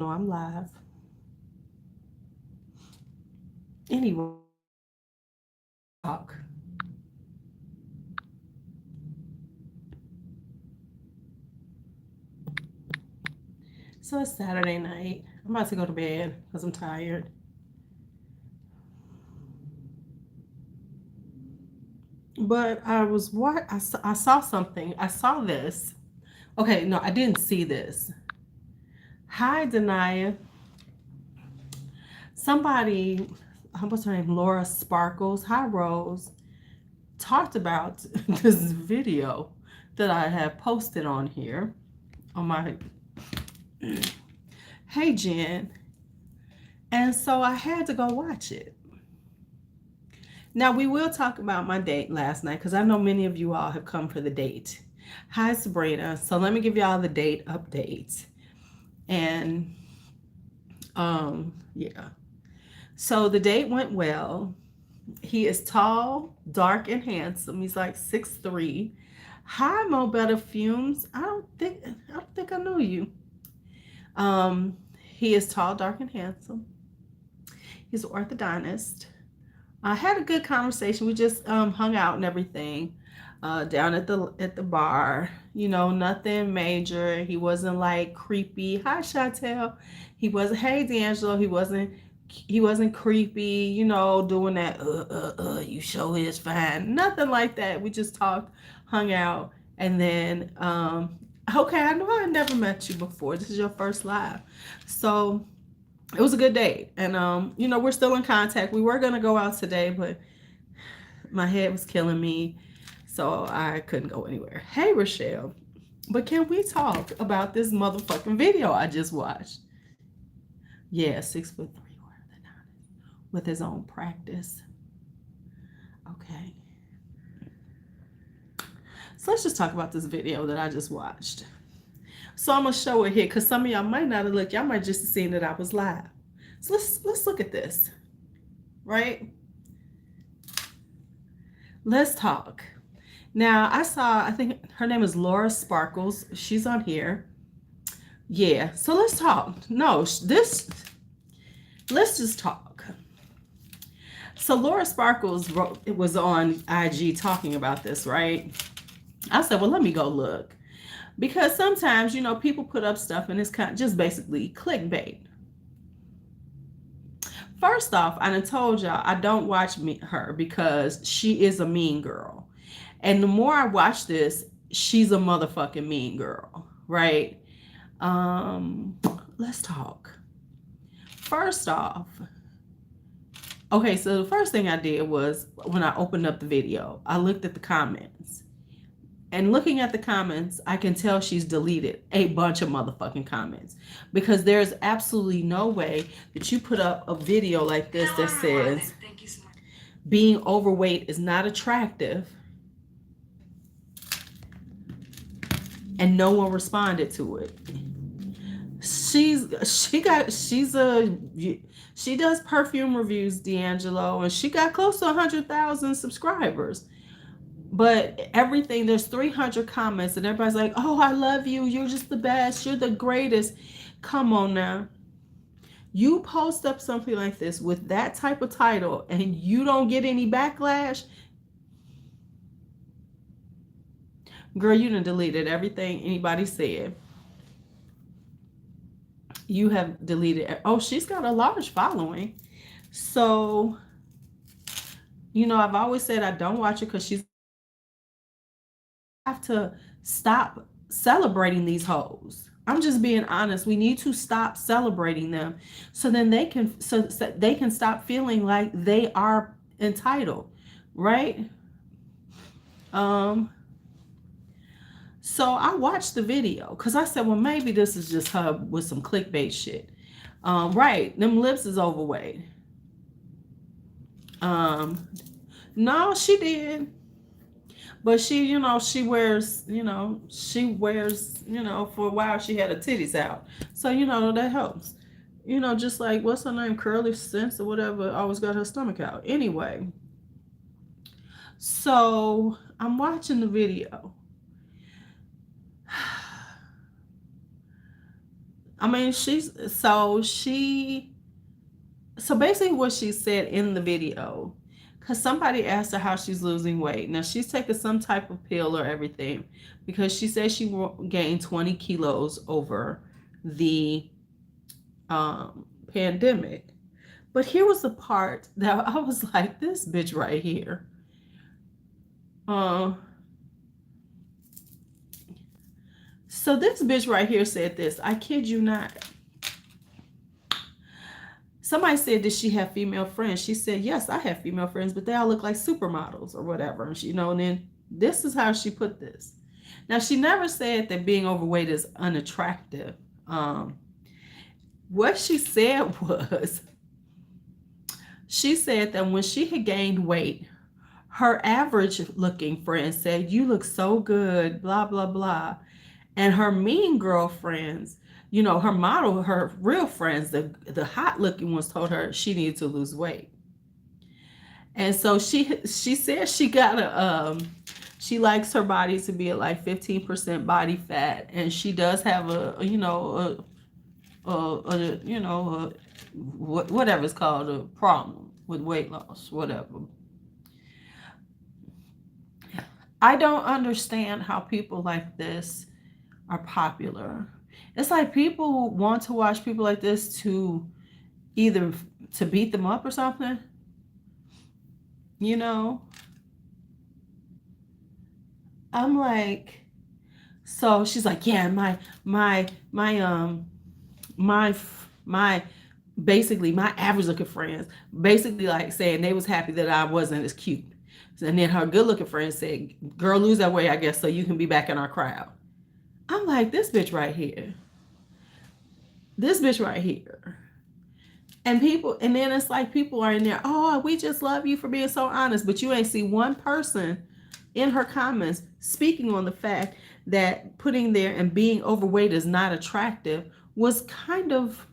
No, I'm live. Anyway, talk. So it's Saturday night. I'm about to go to bed because I'm tired. But I was what I saw something. I saw this. Okay, no, I didn't see this. Hi, Denia. Somebody, what's her name? Laura Sparkles. Hi, Rose. Talked about this video that I have posted on here on my. Hey, Jen. And so I had to go watch it. Now, we will talk about my date last night because I know many of you all have come for the date. Hi, Sabrina. So let me give y'all the date update. And yeah. So the date went well. He is tall, dark, and handsome. He's like 6'3". Hi, Mo Better Fumes. I don't think I knew you. He is tall, dark, and handsome. He's an orthodontist. I had a good conversation. We just hung out and everything down at the bar. You know, nothing major. He wasn't like creepy. Hi, Chantel. He wasn't. Hey, D'Angelo. He wasn't creepy. You know, doing that. You show is fine. Nothing like that. We just talked, hung out, and then okay. I know I never met you before. This is your first live, so it was a good date. And you know, we're still in contact. We were gonna go out today, but my head was killing me, so I couldn't go anywhere. Hey, Rochelle. But can we talk about this motherfucking video I just watched? Yeah, 6'3" with his own practice. Okay. So let's just talk about this video that I just watched. So I'm gonna show it here because some of y'all might not have looked. Y'all might just have seen that I was live. So let's look at this, right? Let's talk. Now, I think her name is Laura Sparkles. She's on here. Yeah, so let's talk. No, let's just talk. So Laura Sparkles it was on IG talking about this, right? I said, well, let me go look. Because sometimes, you know, people put up stuff and it's kind of just basically clickbait. First off, I done told y'all I don't watch her because she is a mean girl. And the more I watch this, she's a motherfucking mean girl, right? Um, let's talk. First off, okay, so the first thing I did was when I opened up the video, I looked at the comments. And looking at the comments, I can tell she's deleted a bunch of motherfucking comments because there's absolutely no way that you put up a video like this that says being overweight is not attractive and no one responded to it. She does perfume reviews, D'Angelo, and she got close to 100,000 subscribers. But everything, there's 300 comments and everybody's like, oh, I love you, you're just the best, you're the greatest. Come on now. You post up something like this with that type of title and you don't get any backlash, girl, you done deleted everything anybody said. You have deleted. Oh, she's got a large following. So, you know, I've always said I don't watch her because she's have to stop celebrating these hoes. I'm just being honest. We need to stop celebrating them so then they can stop feeling like they are entitled, right? Um so I watched the video because I said, well, maybe this is just her with some clickbait shit. Right, them lips is overweight. Um, no, she did. But she wears, for a while she had her titties out. So, that helps. Just like, what's her name? Curly Sense or whatever, always got her stomach out. Anyway, so I'm watching the video. I mean, so basically what she said in the video, because somebody asked her how she's losing weight. Now she's taking some type of pill or everything, because she said she gained 20 kilos over the pandemic. But here was the part that I was like, this bitch right here. Uh, so this bitch right here said this. I kid you not. Somebody said, did she have female friends? She said, yes, I have female friends, but they all look like supermodels or whatever. And and then this is how she put this. Now, she never said that being overweight is unattractive. What she said was, she said that when she had gained weight, her average looking friend said, you look so good, blah, blah, blah. And her mean girlfriends, her model, her real friends, the hot looking ones told her she needed to lose weight. And so she said she got she likes her body to be at like 15% body fat, and she does have whatever it's called, a problem with weight loss, whatever. I don't understand how people like this are popular. It's like people want to watch people like this to either to beat them up or something. I'm like, so she's like, yeah, my basically my average looking friends basically like saying they was happy that I wasn't as cute. And then her good looking friends said, girl, lose that weight, I guess, so you can be back in our crowd. I'm like, this bitch right here. This bitch right here. And then it's like people are in there, oh, we just love you for being so honest. But you ain't see one person in her comments speaking on the fact that putting there and being overweight is not attractive was kind of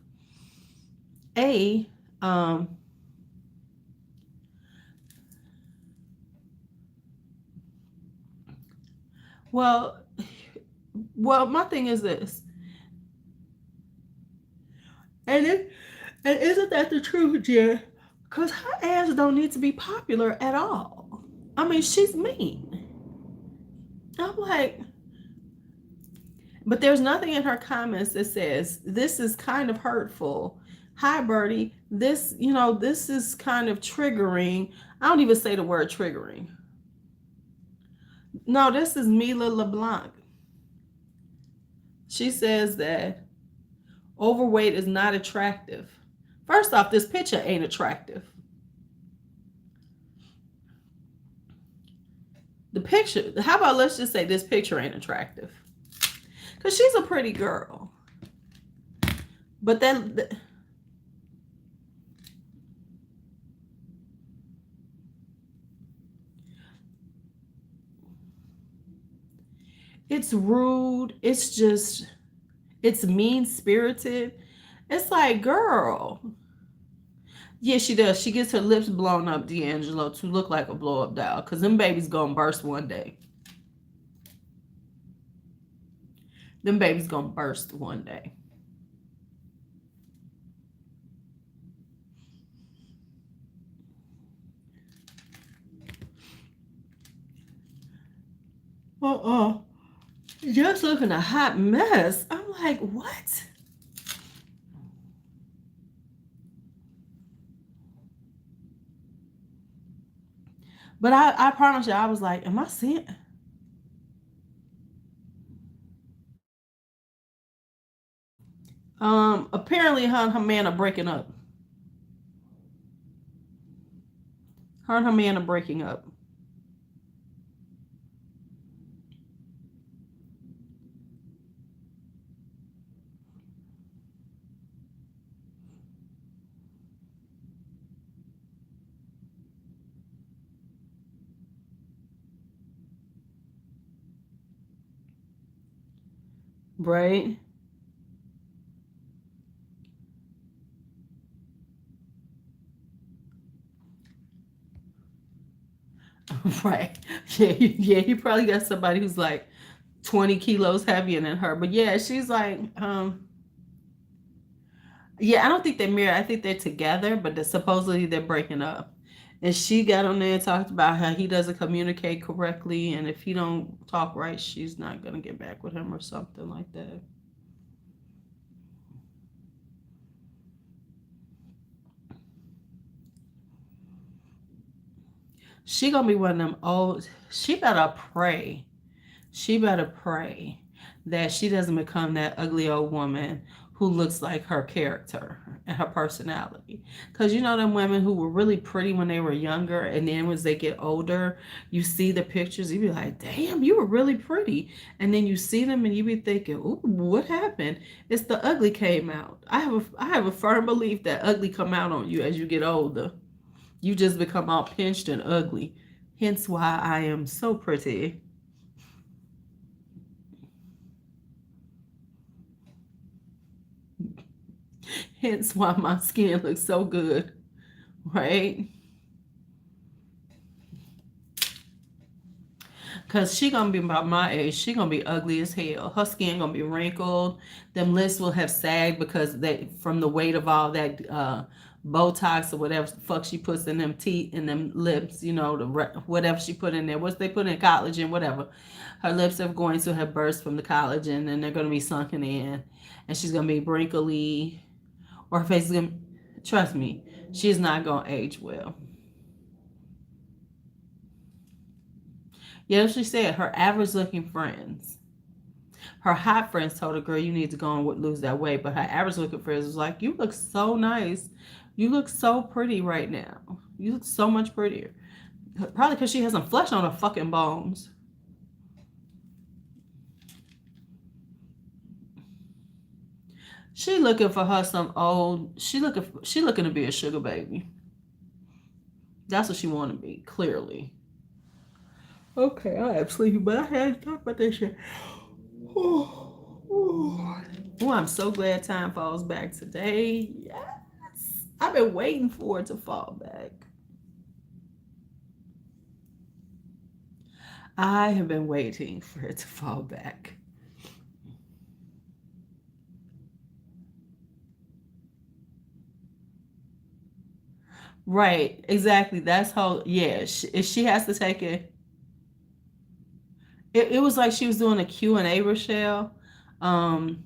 well, my thing is this. And isn't that the truth, Jen? Because her ass don't need to be popular at all. I mean, she's mean. I'm like, but there's nothing in her comments that says, this is kind of hurtful. Hi, Birdie. This is kind of triggering. I don't even say the word triggering. No, this is Mila LeBlanc. She says that overweight is not attractive. First off, this picture ain't attractive. The picture, how about let's just say this picture ain't attractive? Because she's a pretty girl. But then it's rude. It's mean-spirited. It's like, girl. Yeah, she does. She gets her lips blown up, D'Angelo, to look like a blow-up doll. Because them babies gonna burst one day. Them babies gonna burst one day. Just looking a hot mess. I'm like, what? But I promise you, I was like, am I seeing? Apparently her and her man are breaking up. Her and her man are breaking up. Right? Right. Yeah, he probably got somebody who's like 20 kilos heavier than her. But yeah, she's like, Yeah, I don't think they're married. I think they're together, but supposedly they're breaking up. And she got on there and talked about how he doesn't communicate correctly, and if he don't talk right, she's not gonna get back with him or something like that. She gonna be one of them old. She better pray. She better pray that she doesn't become that ugly old woman who looks like her character and her personality. Because you know them women who were really pretty when they were younger, and then as they get older, you see the pictures, you be like, damn, you were really pretty. And then you see them and you be thinking, ooh, what happened? It's the ugly came out. I have a firm belief that ugly come out on you as you get older. You just become all pinched and ugly. Hence why I am so pretty. Hence why my skin looks so good, right? Cause she gonna be about my age. She gonna be ugly as hell. Her skin gonna be wrinkled. Them lips will have sagged because they from the weight of all that Botox or whatever the fuck she puts in them teeth and them lips. You know whatever she put in there. What's they put in collagen, whatever. Her lips are going to have burst from the collagen and they're gonna be sunken in, and she's gonna be wrinkly. Or her face is gonna. Trust me, she's not gonna age well. Yeah, she said her average looking friends. Her hot friends told her, girl, you need to go and lose that weight. But her average looking friends was like, you look so nice. You look so pretty right now. You look so much prettier. Probably because she has some flesh on her fucking bones. She looking for her some old. She looking to be a sugar baby. That's what she want to be, clearly. Okay, I am sleepy, but I had to talk about this shit. Oh, I'm so glad time falls back today. Yes. I've been waiting for it to fall back. I have been waiting for it to fall back. Right, exactly. That's how, yeah, she has to take it. It was like she was doing a Q&A, Rochelle. Um,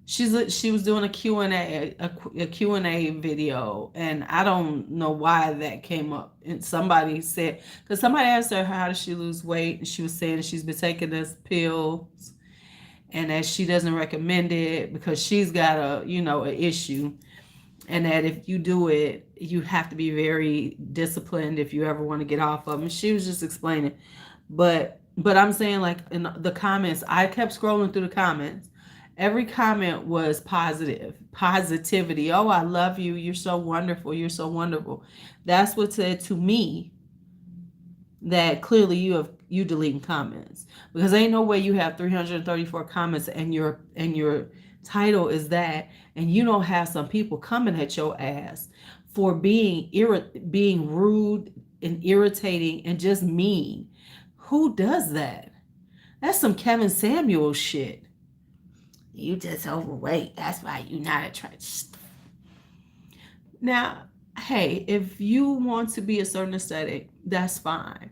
she was doing a Q&A a Q&A video, and I don't know why that came up. And somebody said, because somebody asked her how does she lose weight, and she was saying she's been taking this pills and that she doesn't recommend it because she's got an issue, and that if you do it you have to be very disciplined if you ever want to get off of them. She was just explaining, but I'm saying, like, in the comments, I kept scrolling through the comments. Every comment was positivity. Oh, I love you. You're so wonderful. You're so wonderful. That's what said to me that clearly you deleting comments, because ain't no way you have 334 comments and your title is that, and you don't have some people coming at your ass for being rude and irritating and just mean. Who does that? That's some Kevin Samuel shit. You just overweight. That's why you not attracted. Now, hey, if you want to be a certain aesthetic, that's fine.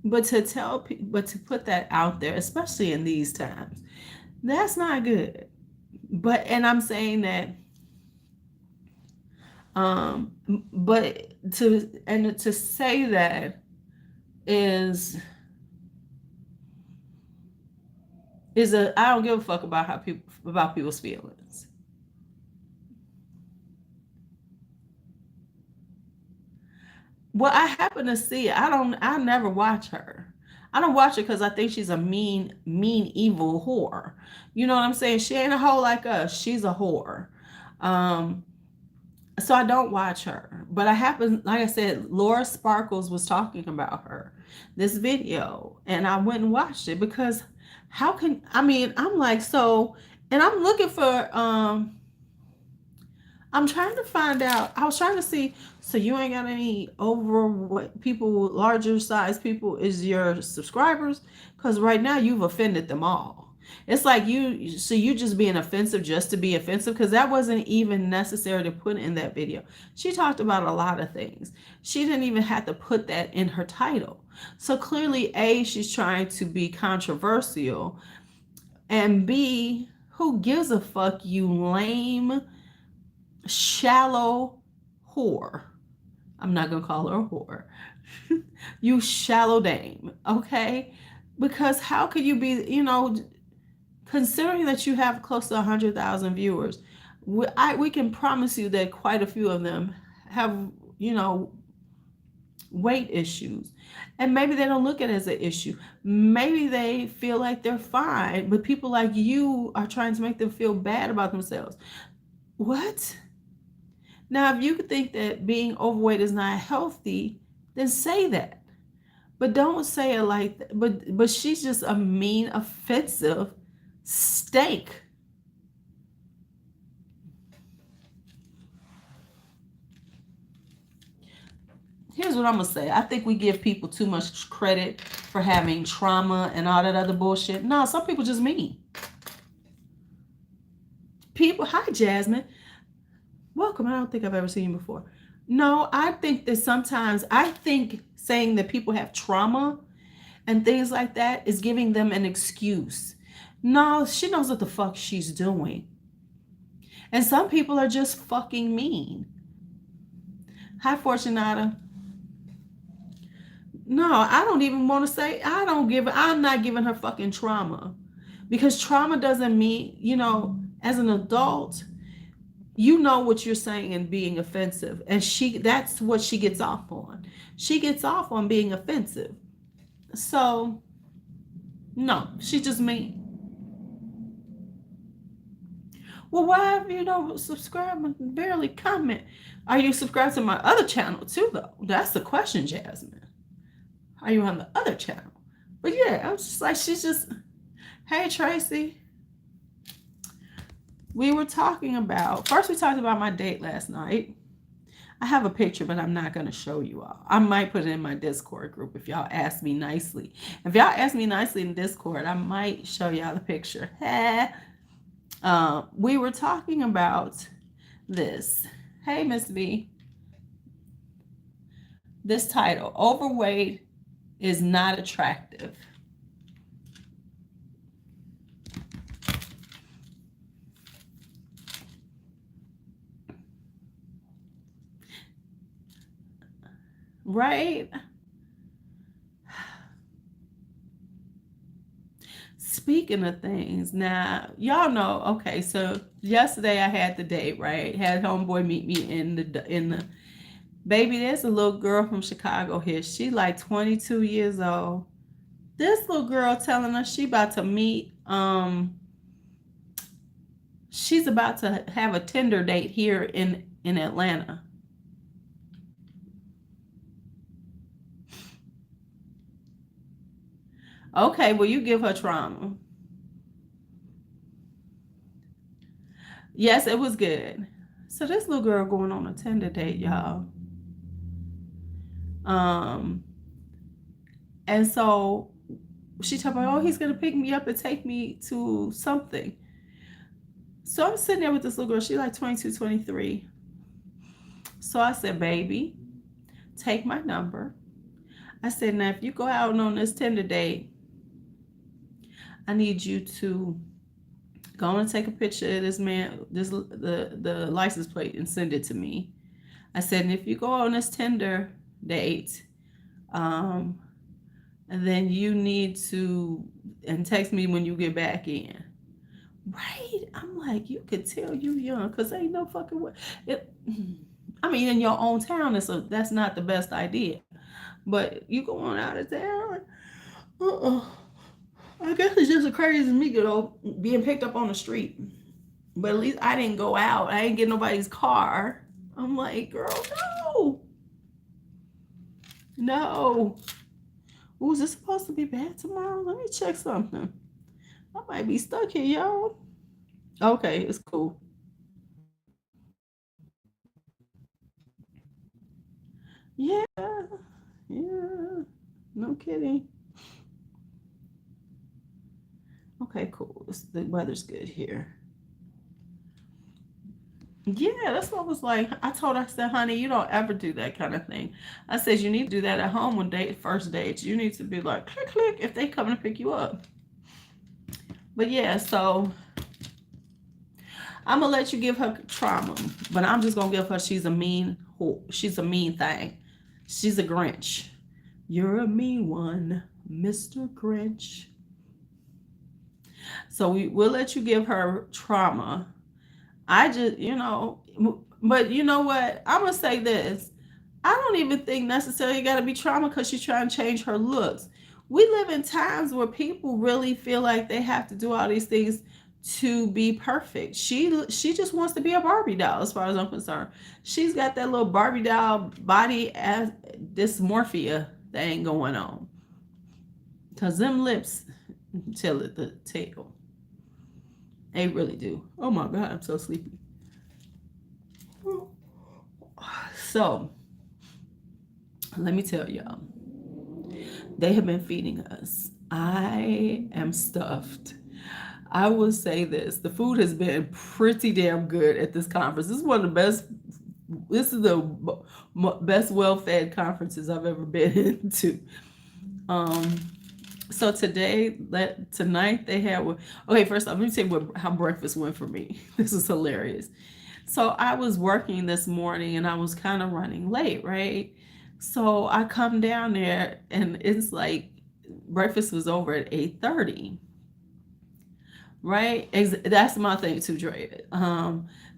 But to put that out there, especially in these times, that's not good. And I'm saying that, um, but to say that is I don't give a fuck about people's feelings. Well, I happen to see it. I never watch her. I don't watch her because I think she's a mean, evil whore. You know what I'm saying? She ain't a hoe like us. She's a whore. Um, so I don't watch her. But I happen, like I said, Laura Sparkles was talking about her, this video, and I went and watched it because how can I mean, I'm like, so, and I'm looking for I'm trying to find out. I was trying to see. So you ain't got any over what people, larger size people, is your subscribers? Because right now you've offended them all. It's like you just being offensive just to be offensive, because that wasn't even necessary to put in that video. She talked about a lot of things. She didn't even have to put that in her title. So clearly, A, she's trying to be controversial, and B, who gives a fuck, you lame, shallow whore. I'm not gonna call her a whore. You shallow dame, okay? Because how could you be, considering that you have close to 100,000 viewers, we can promise you that quite a few of them have, weight issues. And maybe they don't look at it as an issue. Maybe they feel like they're fine, but people like you are trying to make them feel bad about themselves. What? Now, if you think that being overweight is not healthy, then say that. But don't say it like that. But she's just a mean, offensive steak. Here's what I'm gonna say. I think we give people too much credit for having trauma and all that other bullshit. No, some people just mean. People, hi Jasmine. Welcome. I don't think I've ever seen you before. No, I think that sometimes saying that people have trauma and things like that is giving them an excuse. No, she knows what the fuck she's doing. And some people are just fucking mean. Hi, Fortunata. No, I don't even want to say, I'm not giving her fucking trauma. Because trauma doesn't mean, as an adult, you know what you're saying and being offensive. And that's what she gets off on. She gets off on being offensive. So, no, she just mean. Well, why have you don't subscribe and barely comment? Are you subscribed to my other channel too, though? That's the question, Jasmine. Are you on the other channel? But yeah, I was just like, she's just, hey, Tracy. We talked about my date last night. I have a picture, but I'm not going to show you all. I might put it in my Discord group if y'all ask me nicely. If y'all ask me nicely in Discord, I might show y'all the picture. We were talking about this. Hey, Miss B. This title, Overweight is Not Attractive. Right? Speaking of things, now y'all know. Okay, so yesterday I had the date, right? Had homeboy meet me in the baby. There's a little girl from Chicago here. She like 22 years old. This little girl telling us she about to meet. She's about to have a Tinder date here in Atlanta. Okay, well, you give her trauma. Yes, it was good. So this little girl going on a Tinder date, y'all. And so she told me, oh, he's gonna pick me up and take me to something. So I'm sitting there with this little girl. She's like 22, 23. So I said, baby, take my number. I said, now if you go out on this Tinder date, I need you to go and take a picture of this man, the license plate, and send it to me. I said, and if you go on this Tinder date, and then you need to text me when you get back in. Right? I'm like, you could tell you young, because ain't no fucking way. I mean, in your own town, that's not the best idea. But you going out of town, I guess it's just as crazy as me, being picked up on the street. But at least I didn't go out. I didn't get nobody's car. I'm like, girl, no. No. Ooh, is this supposed to be bad tomorrow? Let me check something. I might be stuck here, y'all. Okay, it's cool. Yeah. Yeah. No kidding. Okay, cool. The weather's good here. Yeah, that's what I was like. I told her, I said, honey, you don't ever do that kind of thing. I said, you need to do that at home when first dates. You need to be like, click, click, if they come to pick you up. But yeah, so I'm gonna let you give her trauma, but I'm just gonna give her she's a mean thing. She's a Grinch. You're a mean one, Mr. Grinch. So we'll let you give her trauma. I just, but you know what? I'm gonna say this. I don't even think necessarily got to be trauma because she's trying to change her looks. We live in times where people really feel like they have to do all these things to be perfect. She just wants to be a Barbie doll, as far as I'm concerned. She's got that little Barbie doll body as dysmorphia thing going on. Cause them lips tell it the tale. They really do. Oh my God, I'm so sleepy. So let me tell y'all, they have been feeding us. I am stuffed. I will say this, the food has been pretty damn good at this conference. This is one of the best, this is the best well-fed conferences I've ever been to. So tonight they had, okay, first off, let me tell you how breakfast went for me. This is hilarious. So I was working this morning and I was kind of running late, right? So I come down there and it's like breakfast was over at 8:30, right? That's my thing too, Dre.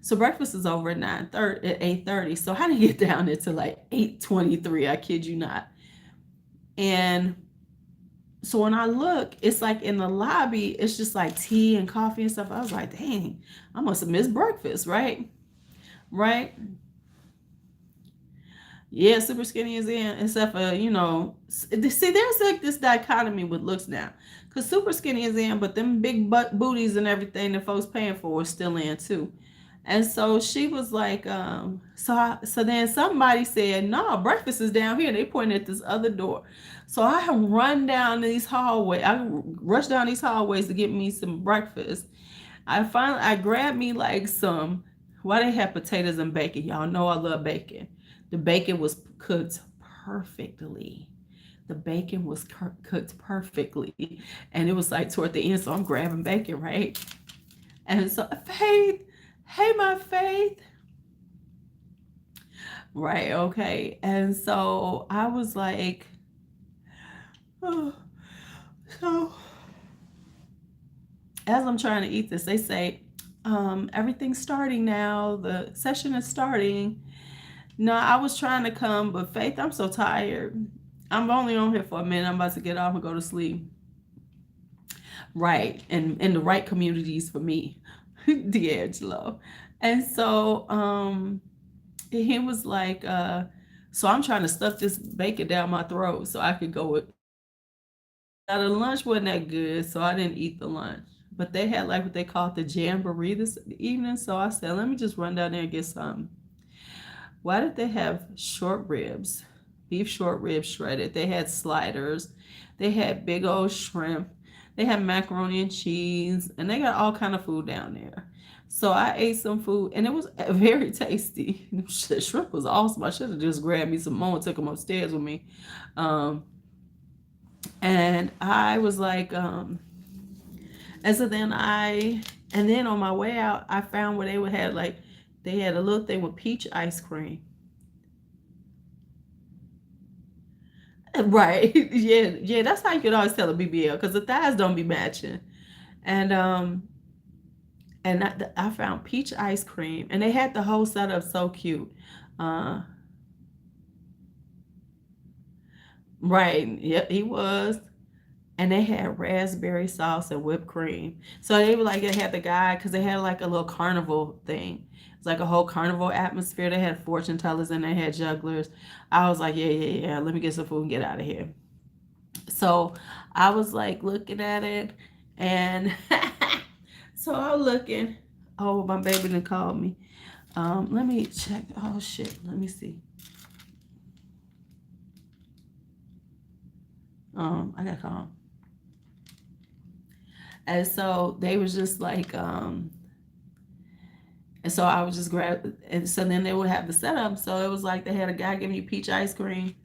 So breakfast is over at 9:30 at 8:30. So I didn't get down there till like 8:23. I kid you not. And so when I look, it's like in the lobby, it's just like tea and coffee and stuff. I was like, dang, I must have missed breakfast, right? Right? Yeah, super skinny is in, except for, see, there's like this dichotomy with looks now. Because super skinny is in, but them big butt booties and everything that folks paying for is still in too. And so she was like, so then somebody said, no, breakfast is down here. They pointed at this other door. So I run down these hallways. I rush down these hallways to get me some breakfast. I grabbed me like why they have potatoes and bacon. Y'all know I love bacon. The bacon was cooked perfectly. The bacon was cooked perfectly. And it was like toward the end, so I'm grabbing bacon, right? And so, Faith, hey, my Faith. Right, okay. And so I was like, oh, so as I'm trying to eat this, they say, everything's starting now. The session is starting. No, I was trying to come, but Faith, I'm so tired. I'm only on here for a minute. I'm about to get off and go to sleep. Right. And in the right communities for me, D'Angelo. And so he was like, so I'm trying to stuff this bacon down my throat so I could go with. Now the lunch wasn't that good, so I didn't eat the lunch. But they had like what they called the jamboree this evening, so I said, let me just run down there and get some. Why did they have short ribs? Beef short ribs shredded. They had sliders. They had big old shrimp. They had macaroni and cheese, and they got all kind of food down there. So I ate some food, and it was very tasty. The shrimp was awesome. I should have just grabbed me some more and took them upstairs with me. And I was like, and so then on my way out, I found where they had a little thing with peach ice cream. Right. Yeah, that's how you could always tell a BBL because the thighs don't be matching. And I found peach ice cream and they had the whole setup so cute. Uh right. Yep, he was. And they had raspberry sauce and whipped cream. So they were like, they had the guy, because they had like a little carnival thing. It's like a whole carnival atmosphere. They had fortune tellers and they had jugglers. I was like, yeah. Let me get some food and get out of here. So I was like looking at it. And so I was looking. Oh, my baby done called me. Let me check. Oh, shit. Let me see. I got to call him. And so they was just like, and so I was just grab, and so then they would have the setup. So it was like they had a guy giving you peach ice cream,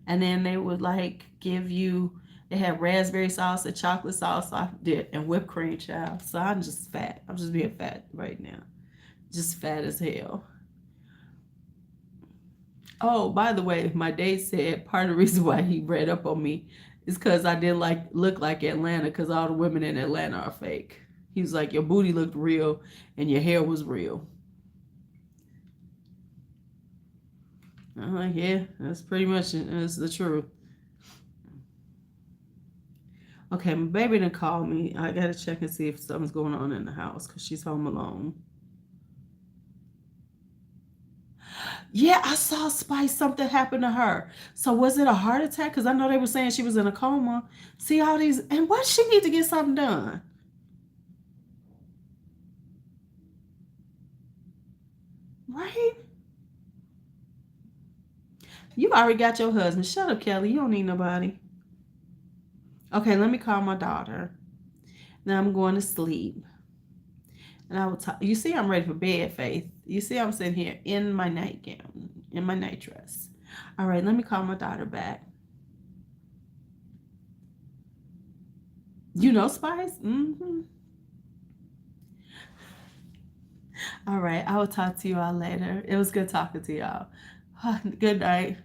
and then they would like give you, they had raspberry sauce and chocolate sauce I did and whipped cream, child. So I'm just fat. I'm just being fat right now, just fat as hell. Oh, by the way, my date said part of the reason why he read up on me is because I didn't like look like Atlanta, because all the women in Atlanta are fake. He was like, your booty looked real and your hair was real. I'm like, yeah, that's pretty much it. That's the truth. Okay, my baby didn't call me. I gotta check and see if something's going on in the house because she's home alone. Yeah, I saw Spice. Something happened to her. So was it a heart attack? Because I know they were saying she was in a coma. See all these, and what she need to get something done, right? You already got your husband. Shut up, Kelly. You don't need nobody. Okay, let me call my daughter. Now I'm going to sleep. And I will talk. You see, I'm ready for bed, Faith. You see, I'm sitting here in my nightgown, in my night dress. All right, let me call my daughter back. You know Spice? Mm-hmm. All right, I will talk to you all later. It was good talking to y'all. Good night.